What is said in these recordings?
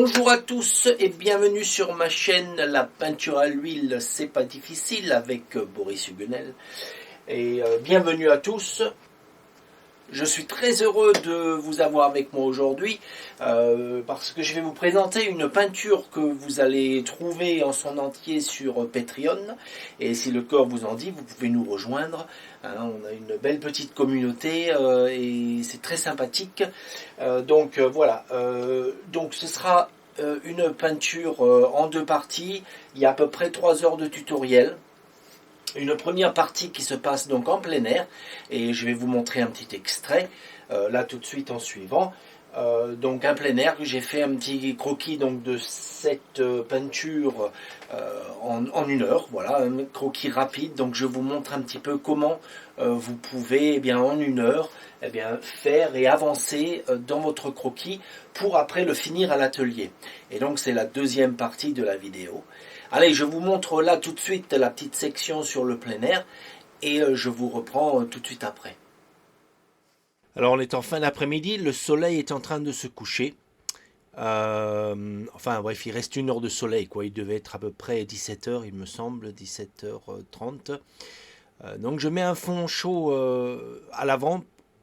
Bonjour à tous et bienvenue sur ma chaîne La peinture à l'huile, c'est pas difficile avec Boris Huguenel. Et bienvenue à tous. Je suis très heureux de vous avoir avec moi aujourd'hui parce que je vais vous présenter une peinture que vous allez trouver en son entier sur Patreon. Et si le corps vous en dit, vous pouvez nous rejoindre. On a une belle petite communauté et c'est très sympathique. Voilà. Donc ce sera une peinture en deux parties. Il y a à peu près 3 heures de tutoriel. Une première partie qui se passe donc en plein air, et je vais vous montrer un petit extrait, là tout de suite en suivant. Donc un plein air, j'ai fait un petit croquis donc de cette peinture en 1 heure, voilà, un croquis rapide, donc je vous montre un petit peu comment vous pouvez en 1 heure faire et avancer dans votre croquis pour après le finir à l'atelier. Et donc c'est la deuxième partie de la vidéo. Allez, je vous montre là tout de suite la petite section sur le plein air et je vous reprends tout de suite après. Alors on est en fin d'après-midi, le soleil est en train de se coucher. Enfin bref, il reste 1 heure de soleil, quoi. Il devait être à peu près 17h, il me semble, 17h30. Donc je mets un fond chaud à l'avant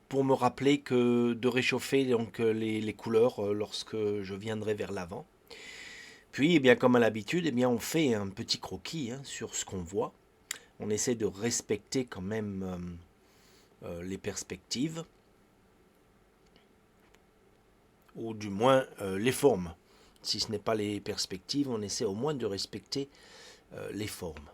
pour me rappeler de réchauffer donc, les couleurs lorsque je viendrai vers l'avant. Puis, comme à l'habitude, on fait un petit croquis sur ce qu'on voit. On essaie de respecter quand même les perspectives, ou du moins les formes. Si ce n'est pas les perspectives, on essaie au moins de respecter les formes.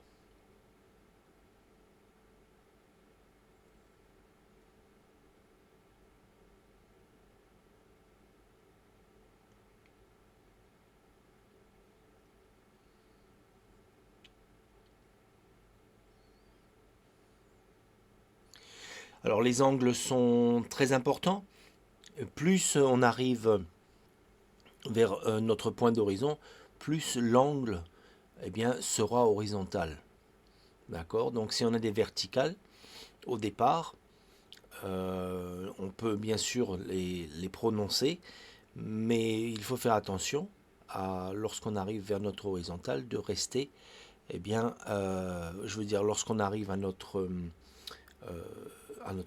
Alors les angles sont très importants. Plus on arrive vers notre point d'horizon, plus l'angle sera horizontal. D'accord? Donc si on a des verticales au départ, on peut bien sûr les prononcer, mais il faut faire attention lorsqu'on arrive vers notre horizontal de rester, je veux dire lorsqu'on arrive à notre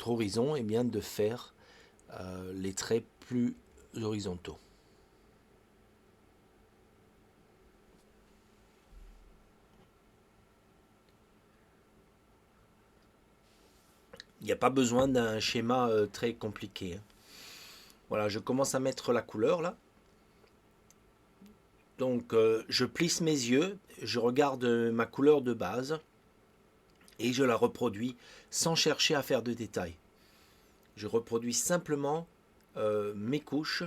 horizon, de faire les traits plus horizontaux. Il n'y a pas besoin d'un schéma très compliqué. Voilà, je commence à mettre la couleur là. Donc je plisse mes yeux, je regarde ma couleur de base et je la reproduis sans chercher à faire de détails. Je reproduis simplement mes couches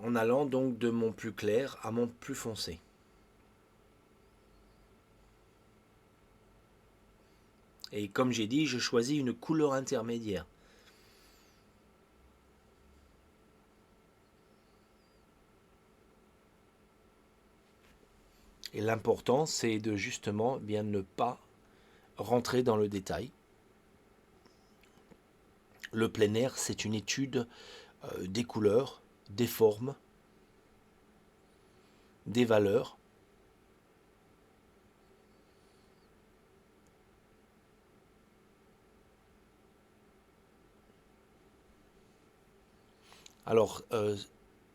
en allant donc de mon plus clair à mon plus foncé. Et comme j'ai dit, je choisis une couleur intermédiaire. Et l'important, c'est de justement ne pas rentrer dans le détail. Le plein air, c'est une étude des couleurs, des formes, des valeurs. Alors,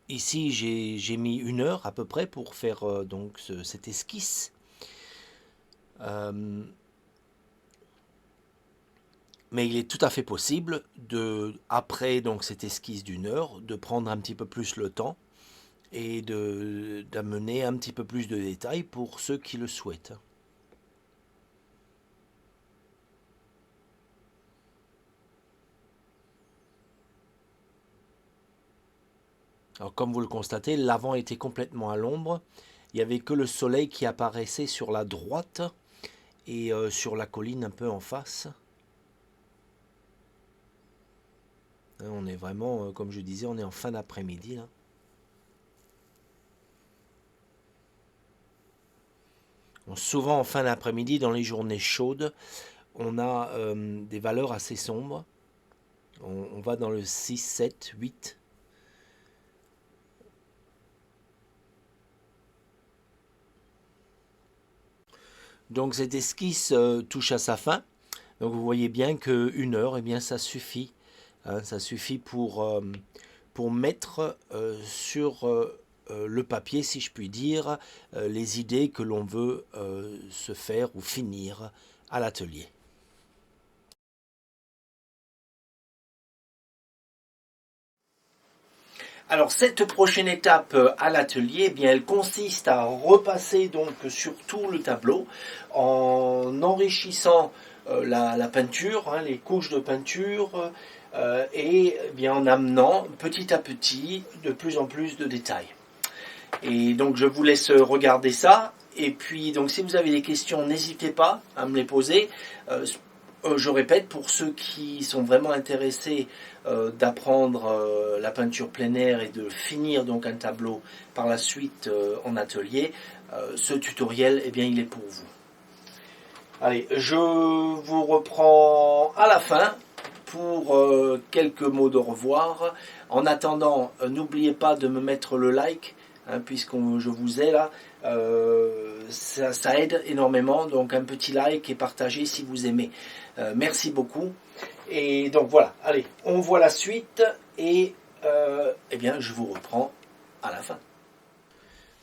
ici, j'ai mis 1 heure à peu près pour faire donc cette esquisse. Mais il est tout à fait possible après donc cette esquisse d'1 heure, de prendre un petit peu plus le temps et d'amener un petit peu plus de détails pour ceux qui le souhaitent. Alors comme vous le constatez, l'avant était complètement à l'ombre. Il n'y avait que le soleil qui apparaissait sur la droite et sur la colline un peu en face. On est vraiment, comme je disais, on est en fin d'après-midi là. Bon, souvent en fin d'après-midi, dans les journées chaudes, on a des valeurs assez sombres. On va dans le 6, 7, 8. Donc cette esquisse touche à sa fin. Donc vous voyez bien que 1 heure, eh bien ça suffit. Hein, ça suffit pour mettre sur le papier, si je puis dire, les idées que l'on veut se faire ou finir à l'atelier. Alors cette prochaine étape à l'atelier, eh bien, elle consiste à repasser donc sur tout le tableau en enrichissant la peinture, hein, les couches de peinture, et eh bien, en amenant petit à petit de plus en plus de détails. Et donc je vous laisse regarder ça. Et puis donc si vous avez des questions, n'hésitez pas à me les poser. Je répète, pour ceux qui sont vraiment intéressés d'apprendre la peinture plein air et de finir donc un tableau par la suite en atelier, ce tutoriel, eh bien, il est pour vous. Allez, je vous reprends à la fin pour quelques mots de revoir. En attendant, n'oubliez pas de me mettre le like, hein, puisque je vous ai là. Ça aide énormément, donc un petit like et partagez si vous aimez. Merci beaucoup. Et donc voilà, allez, on voit la suite et eh bien, je vous reprends à la fin.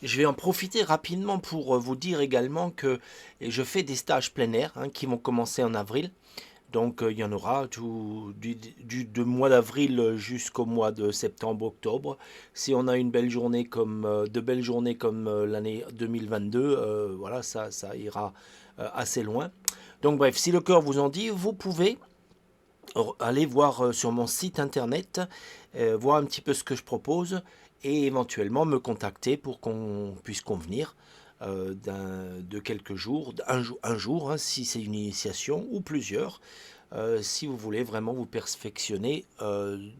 Je vais en profiter rapidement pour vous dire également que je fais des stages plein air hein, qui vont commencer en avril. Donc il y en aura du mois d'avril jusqu'au mois de septembre-octobre. Si on a une belle journée de belles journées comme l'année 2022, voilà, ça ira assez loin. Donc bref, si le cœur vous en dit, vous pouvez aller voir sur mon site internet, voir un petit peu ce que je propose et éventuellement me contacter pour qu'on puisse convenir de quelques jours, un jour hein, si c'est une initiation ou plusieurs, si vous voulez vraiment vous perfectionner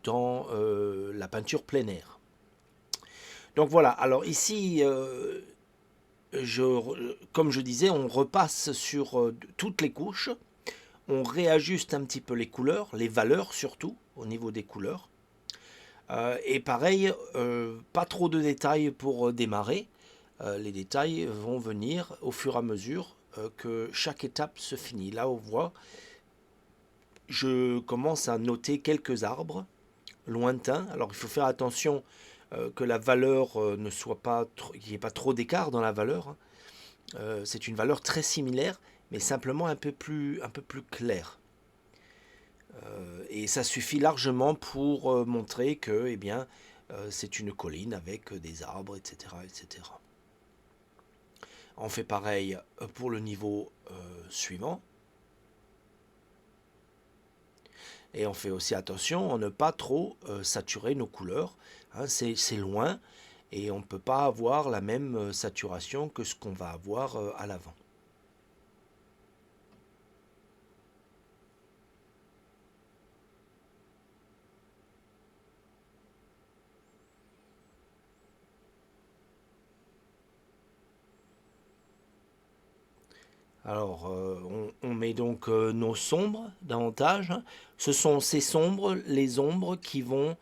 dans la peinture plein air. Donc voilà, alors ici, comme je disais, on repasse sur toutes les couches, on réajuste un petit peu les couleurs, les valeurs surtout, au niveau des couleurs. Et pareil, pas trop de détails pour démarrer. Les détails vont venir au fur et à mesure que chaque étape se finit. Là, on voit, je commence à noter quelques arbres lointains. Alors, il faut faire attention que la valeur ne soit pas, qu'il n'y ait pas trop d'écart dans la valeur. C'est une valeur très similaire, mais simplement un peu plus claire. Et ça suffit largement pour montrer que, eh bien, c'est une colline avec des arbres, etc., etc. On fait pareil pour le niveau suivant. Et on fait aussi attention à ne pas trop saturer nos couleurs. Hein, c'est loin et on ne peut pas avoir la même saturation que ce qu'on va avoir à l'avant. Alors, on met donc nos sombres davantage. Ce sont ces sombres, les ombres qui vont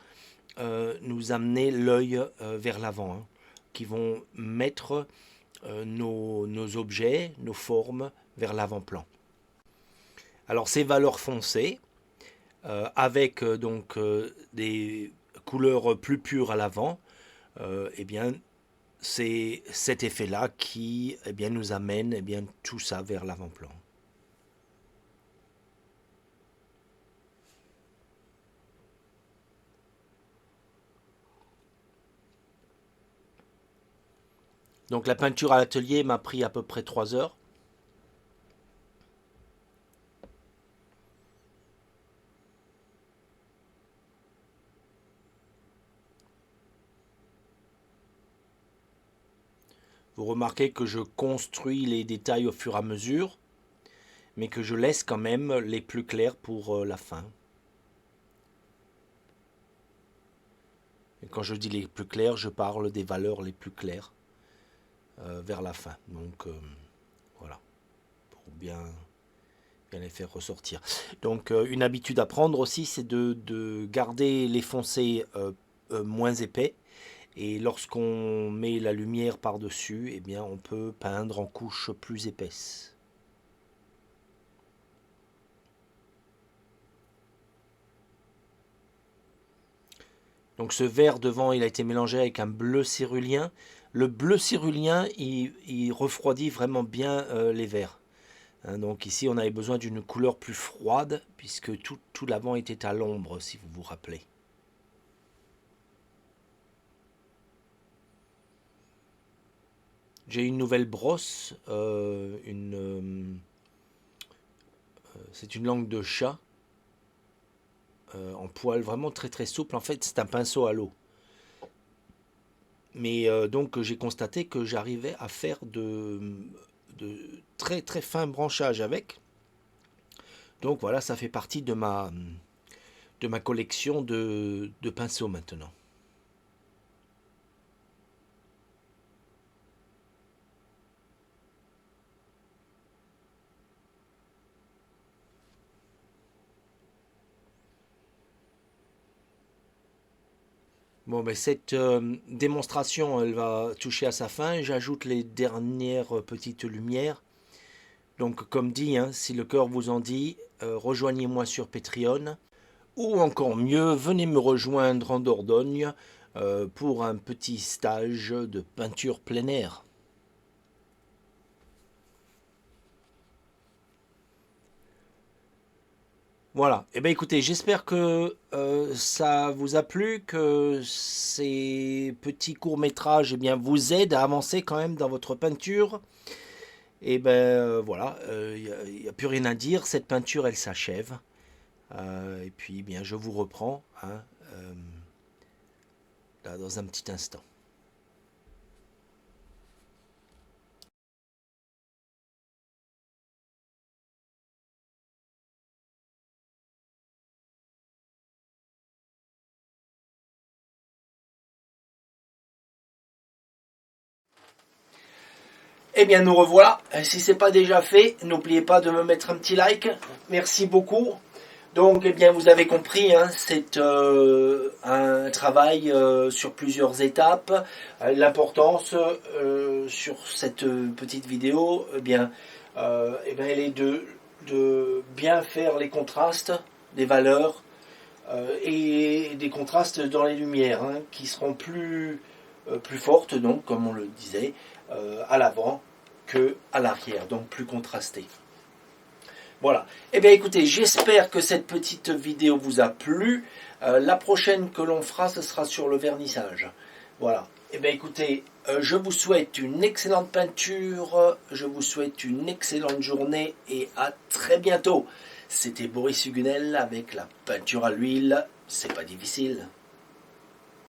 nous amener l'œil vers l'avant, hein, qui vont mettre nos objets, nos formes vers l'avant-plan. Alors, ces valeurs foncées, avec donc des couleurs plus pures à l'avant, eh bien, c'est cet effet-là qui eh bien, nous amène eh bien, tout ça vers l'avant-plan. Donc la peinture à l'atelier m'a pris à peu près 3 heures. Vous remarquez que je construis les détails au fur et à mesure, mais que je laisse quand même les plus clairs pour la fin. Et quand je dis les plus clairs, je parle des valeurs les plus claires vers la fin. Donc voilà, pour bien les faire ressortir. Donc une habitude à prendre aussi, c'est de garder les foncés moins épais. Et lorsqu'on met la lumière par-dessus, eh bien, on peut peindre en couches plus épaisses. Donc ce vert devant, il a été mélangé avec un bleu cérulien. Le bleu cérulien, il refroidit vraiment bien les verres. Hein, donc ici, on avait besoin d'une couleur plus froide, puisque tout l'avant était à l'ombre, si vous vous rappelez. J'ai une nouvelle brosse, c'est une langue de chat, en poil vraiment très très souple. En fait, c'est un pinceau à l'eau. Mais donc j'ai constaté que j'arrivais à faire de très très fins branchages avec. Donc voilà, ça fait partie de ma collection de pinceaux maintenant. Bon, mais cette démonstration, elle va toucher à sa fin. J'ajoute les dernières petites lumières. Donc, comme dit, hein, si le cœur vous en dit, rejoignez-moi sur Patreon. Ou encore mieux, venez me rejoindre en Dordogne pour un petit stage de peinture plein air. Voilà. Eh bien, écoutez, j'espère que ça vous a plu, que ces petits courts-métrages eh bien, vous aident à avancer quand même dans votre peinture. Et ben voilà, il n'y a plus rien à dire. Cette peinture, elle s'achève. Et puis, eh bien, je vous reprends hein, là, dans un petit instant. Eh bien, nous revoilà. Si ce n'est pas déjà fait, n'oubliez pas de me mettre un petit like. Merci beaucoup. Donc, eh bien, vous avez compris, hein, c'est un travail sur plusieurs étapes. L'importance sur cette petite vidéo, elle est de bien faire les contrastes des valeurs et des contrastes dans les lumières, hein, qui seront plus fortes, donc, comme on le disait, à l'avant que à l'arrière, donc plus contrastées. Voilà. Eh bien écoutez, j'espère que cette petite vidéo vous a plu. La prochaine que l'on fera, ce sera sur le vernissage. Voilà. Eh bien écoutez, je vous souhaite une excellente peinture, je vous souhaite une excellente journée et à très bientôt. C'était Boris Hugunel avec la peinture à l'huile, c'est pas difficile.